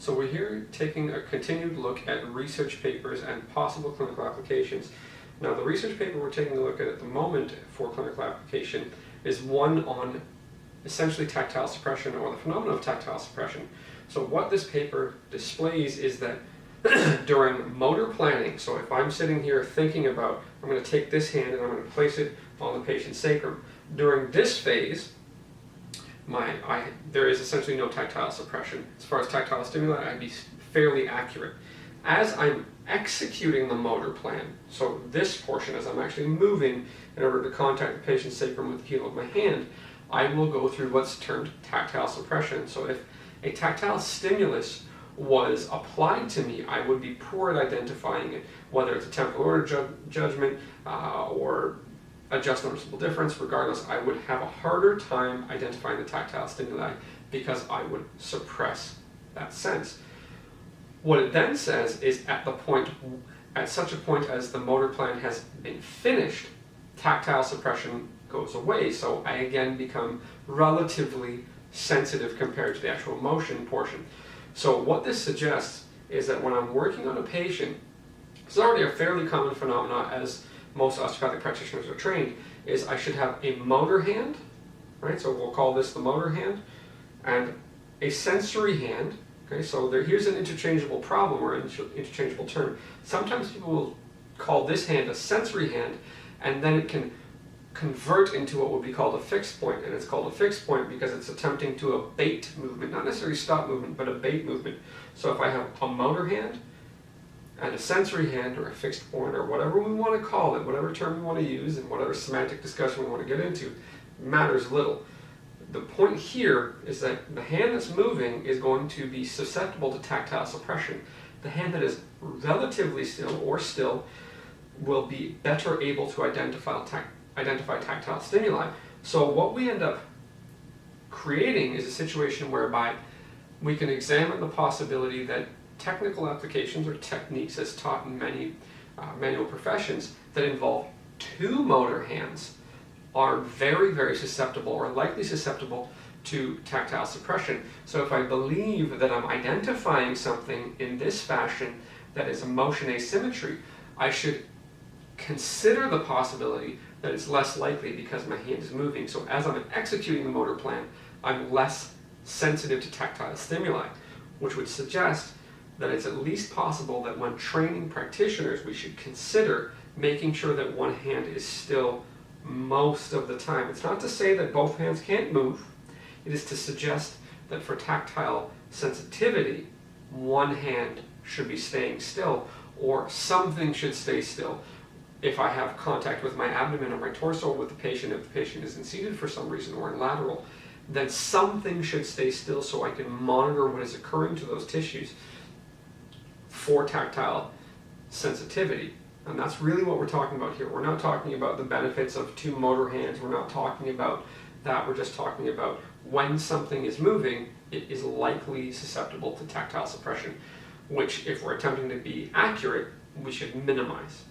So we're here taking a continued look at research papers and possible clinical applications. Now the research paper we're taking a look at the moment for clinical application is one on essentially tactile suppression, or the phenomenon of tactile suppression. So what this paper displays is that during motor planning, so if I'm sitting here thinking about, I'm going to take this hand and I'm going to place it on the patient's sacrum, during this phase, there is essentially no tactile suppression. As far as tactile stimuli, I'd be fairly accurate. As I'm executing the motor plan, so this portion, as I'm actually moving in order to contact the patient's sacrum with the heel of my hand, I will go through what's termed tactile suppression. So if a tactile stimulus was applied to me, I would be poor at identifying it, whether it's a temporal order judgment or a just noticeable difference. Regardless, I would have a harder time identifying the tactile stimuli because I would suppress that sense. What it then says is at such a point as the motor plan has been finished, tactile suppression goes away. So I again become relatively sensitive compared to the actual motion portion. So what this suggests is that when I'm working on a patient, it's already a fairly common phenomenon as most osteopathic practitioners are trained, is I should have a motor hand, right? So we'll call this the motor hand, and a sensory hand. Okay, so here's an interchangeable problem or interchangeable term. Sometimes people will call this hand a sensory hand, and then it can convert into what would be called a fixed point, and it's called a fixed point because it's attempting to abate movement, not necessarily stop movement, but abate movement. So if I have a motor hand and a sensory hand, or a fixed point, or whatever we want to call it, whatever term we want to use, and whatever semantic discussion we want to get into, matters little. The point here is that the hand that's moving is going to be susceptible to tactile suppression. The hand that is relatively still or still will be better able to identify tactile stimuli. So what we end up creating is a situation whereby we can examine the possibility that technical applications or techniques as taught in many manual professions that involve two motor hands are very, very susceptible, or likely susceptible, to tactile suppression. So if I believe that I'm identifying something in this fashion that is a motion asymmetry, I should consider the possibility that it's less likely because my hand is moving. So as I'm executing the motor plan, I'm less sensitive to tactile stimuli, which would suggest that it's at least possible that when training practitioners, we should consider making sure that one hand is still most of the time. It's not to say that both hands can't move. It is to suggest that for tactile sensitivity, one hand should be staying still, or something should stay still. If I have contact with my abdomen or my torso with the patient, if the patient isn't seated for some reason or in lateral, then something should stay still so I can monitor what is occurring to those tissues for tactile sensitivity. And that's really what we're talking about here. We're not talking about the benefits of two motor hands. We're not talking about that. We're just talking about when something is moving, it is likely susceptible to tactile suppression, which, if we're attempting to be accurate, we should minimize.